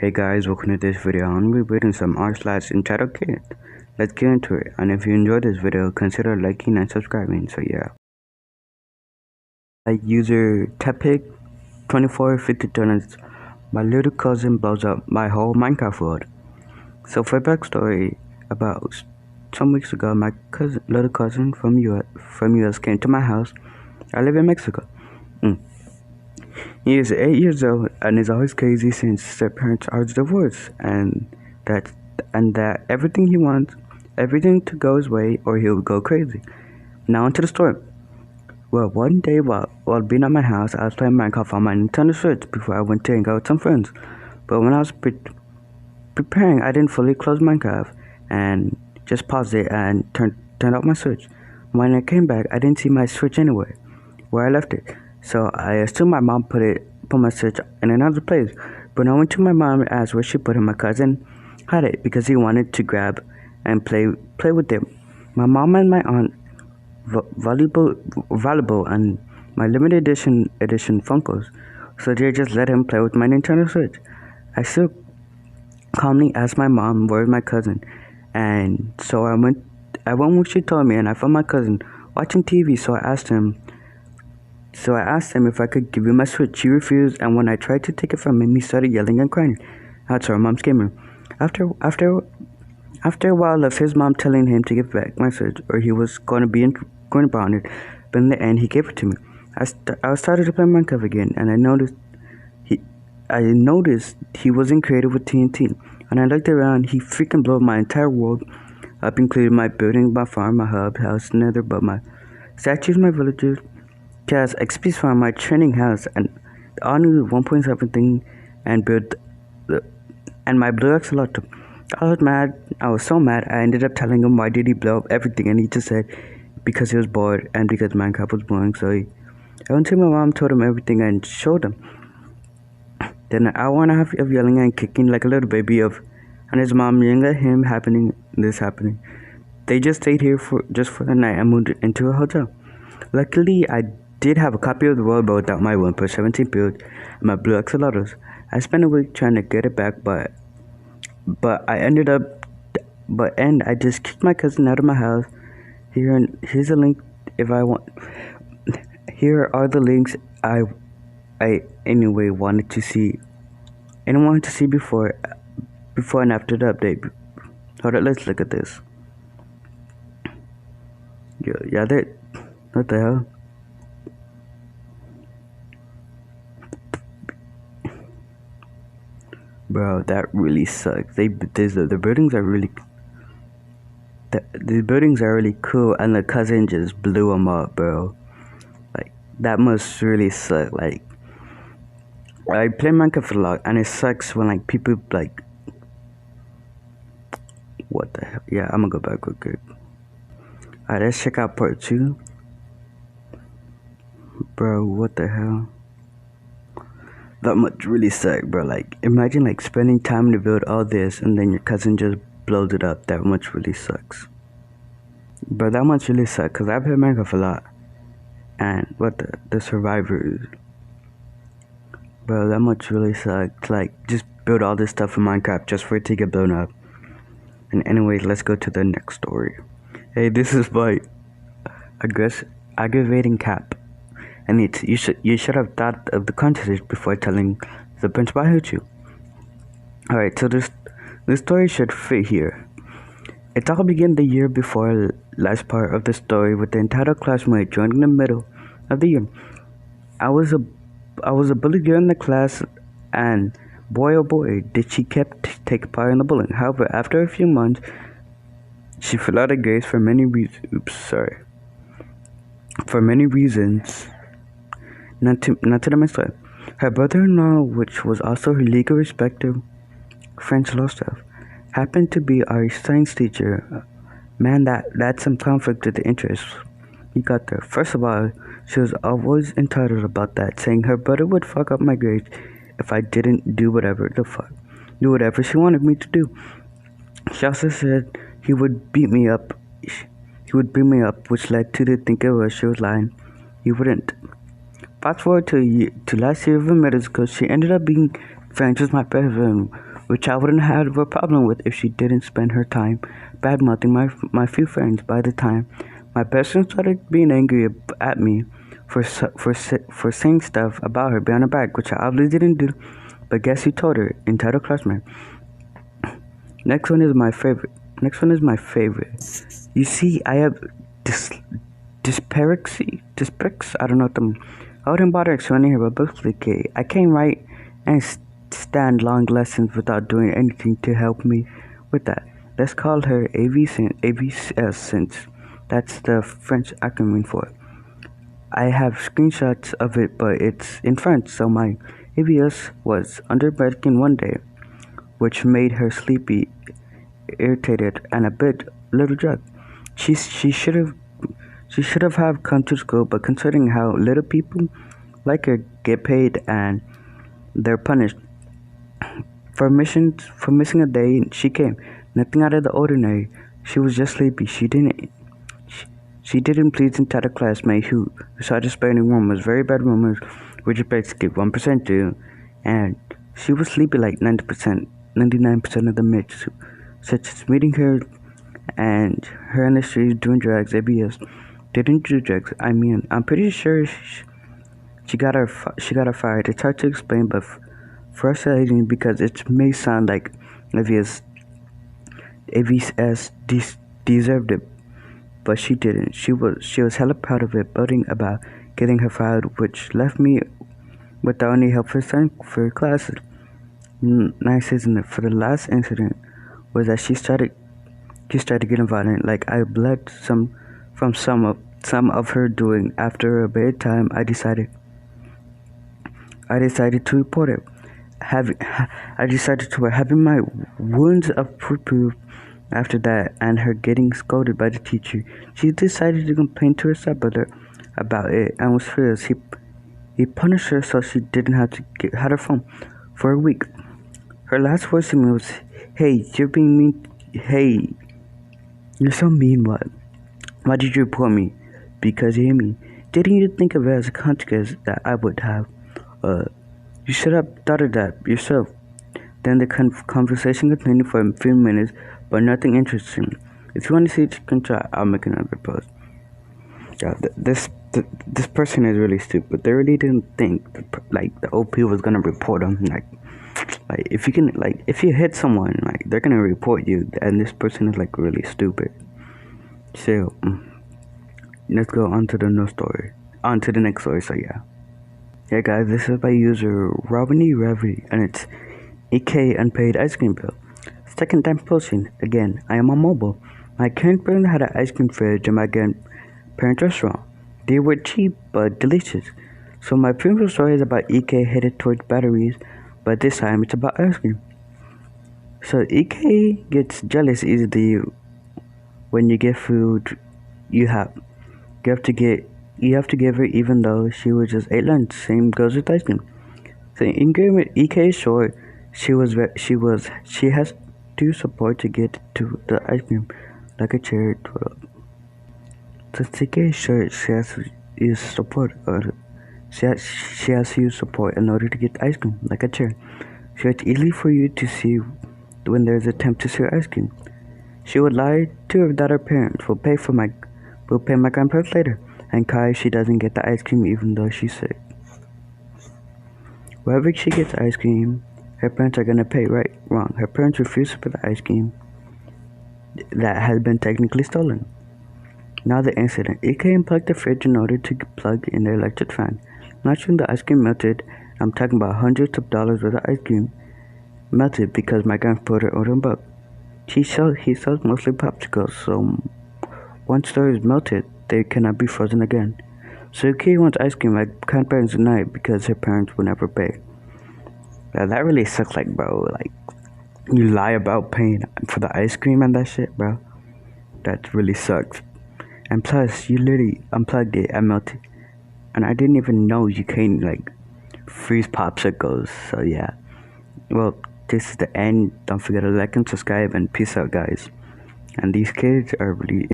Hey guys, welcome to this video. I'm going to be reading some r/Entitled Kids. Let's get into it. And if you enjoyed this video, consider liking and subscribing. So yeah. User Tepig2452, my little cousin blows up my whole Minecraft world. So for backstory, about some weeks ago, my little cousin from US came to my house. I live in Mexico. He is 8 years old and is always crazy since their parents are divorced, that that everything he wants, everything to go his way or he'll go crazy. Now into the story. Well, one day while being at my house, I was playing Minecraft on my Nintendo Switch before I went to hang out with some friends. But when I was preparing, I didn't fully close Minecraft and just paused it and turned off my Switch. When I came back, I didn't see my Switch anywhere where I left it. So I assumed my mom put my Switch in another place. But when I went to my mom and asked where she put it, my cousin had it because he wanted to grab and play with it. My mom and my aunt valuable and my limited edition Funkos, so they just let him play with my Nintendo Switch. I still calmly asked my mom where's my cousin, and so I went where she told me, and I found my cousin watching TV. So I asked him if I could give him my Switch. He refused, and when I tried to take it from him, he started yelling and crying. That's our mom's gamer. After a while of his mom telling him to give back my Switch or he was going to on it, but in the end he gave it to me. I started to play Minecraft again, and I noticed he wasn't creative with TNT. When I looked around, he freaking blew up my entire world up, including my building, my farm, my hub, house, nether, but my statues, my villagers, cast XP farm, my training house, and the all new 1.7 thing, and my blue axolotl. I was mad. I was so mad. I ended up telling him why did he blow up everything, and he just said because he was bored and because Minecraft was boring. So I went to my mom, told him everything, and showed him. Then an hour and a half of yelling and kicking like a little baby and his mom yelling at him, happening. They just stayed here for the night and moved into a hotel. Luckily, I did have a copy of the world, but without my 1.17 build and my blue axolotls. I spent a week trying to get it back, but I ended up. I just kicked my cousin out of my house. Here's a link if I want. Here are the links I anyway wanted to see. And wanted to see before and after the update. Hold on, let's look at this. Yeah, what the hell? Bro, that really sucks. The buildings are really. These buildings are really cool, and the cousin just blew them up, bro. Like, that must really suck. Like, I play Minecraft a lot, and it sucks when, like, people, like... What the hell? Yeah, I'm gonna go back real quick. Alright, let's check out part 2. Bro, what the hell? That must really suck, bro. Like, imagine, like, spending time to build all this, and then your cousin just blows it up. That much really sucks. Bro, that much really sucks, because I play Minecraft a lot. And what the survivors. Bro, that much really sucks. Like, just build all this stuff in Minecraft just for it to get blown up. And anyways, let's go to the next story. Hey, this is by aggravating cap. And you should have thought of the context before telling the principal I hate you. Alright, so this story should fit here. It all began the year before last part of the story with the entitled classmate joining the middle of the year. I was a bully girl in the class, and boy oh boy did she kept take part in the bullying. However, after a few months, she fell out of grades for many reasons. Not to the myself. Her brother-in-law, which was also her legal respective French law staff, happened to be our science teacher. Man, that's some conflict of interest. He got there. First of all, she was always entitled about that, saying her brother would fuck up my grades if I didn't do whatever she wanted me to do. She also said he would beat me up. Which led to the thinking she was lying. He wouldn't. Fast forward to last year of middle school, she ended up being friends with my best friend, which I wouldn't have a problem with if she didn't spend her time bad-mouthing my few friends. By the time my best friend started being angry at me for saying stuff about her behind her back, which I obviously didn't do, but guess who told her? Entitled classmate. Next one is my favorite. You see, I have dyspraxia. I don't know what I wouldn't bother explaining here, but basically, I can't write and stand long lessons without doing anything to help me with that. Let's call her AVS since that's the French acronym for it. I have screenshots of it, but it's in French, so my AVS was under medication one day, which made her sleepy, irritated, and a little drunk. She should have come to school, but considering how little people like her get paid and they're punished for missing a day, she came. Nothing out of the ordinary. She was just sleepy. She didn't please entitled classmate who decided spending rumors, very bad rumors, which is basically 1% do, and she was sleepy like 99% of the mitts, such as meeting her and her in the streets doing drugs. ABS didn't do drugs. I mean, I'm pretty sure she got her fired. It's hard to explain, but frustrating because it may sound like ABS deserved it, but she didn't. She was hella proud of it, boasting about getting her fired, which left me without any help for classes. Nice, isn't it? For the last incident was that she started getting violent. Like I bled some of her doing. After a bedtime, I decided to report it. Having my wounds approved after that, and her getting scolded by the teacher. She decided to complain to her stepbrother about it, and was furious. He punished her so she didn't have to had her phone for a week. Her last words to me was, "Hey, you're being mean. Hey, you're so mean. Why did you report me? Because you hit me. Didn't you think of it as a consequence that I would have? You should have thought of that yourself." Then the conversation continued for a few minutes, but nothing interesting. If you want to see it, I'll make another post. Yeah, this person is really stupid. They really didn't think the OP was gonna report them. Like if you hit someone, they're gonna report you, and this person is really stupid. So let's go on to the next story. So yeah, guys, this is by user Ravi, and it's EK unpaid ice cream bill. Second time posting again. I am on mobile. My current parent had an ice cream fridge in my grandparents' restaurant. They were cheap but delicious. So my previous story is about EK headed towards batteries, but this time it's about ice cream. So EK gets jealous easily when you get food you have to give her, even though she was just ate lunch. Same goes with ice cream. So in agreement, EK is short. She has to support to get to the ice cream, like a chair. Since EK is short, she has to use support, in order to get ice cream, like a chair. So it's easy for you to see when there's an attempt to steal ice cream. She would lie to her that her parents will pay my grandparents later, and cry if she doesn't get the ice cream even though she's sick. Wherever she gets ice cream, her parents are gonna pay. Right? Wrong. Her parents refuse to pay the ice cream that has been technically stolen. Now the incident. EK unplugged the fridge in order to plug in the electric fan. Naturally, the ice cream melted. I'm talking about hundreds of dollars worth of ice cream melted because my grandfather ordered a buck. He sells mostly popsicles, so once those melted, they cannot be frozen again. So EK wants ice cream like grandparents deny it because her parents will never pay. Yeah, that really sucks, bro. You lie about paying for the ice cream and that shit, bro. That really sucks. And plus, you literally unplugged it and melted. And I didn't even know you can't, freeze popsicles. So, yeah. Well, this is the end. Don't forget to like and subscribe, and peace out, guys. And these kids are really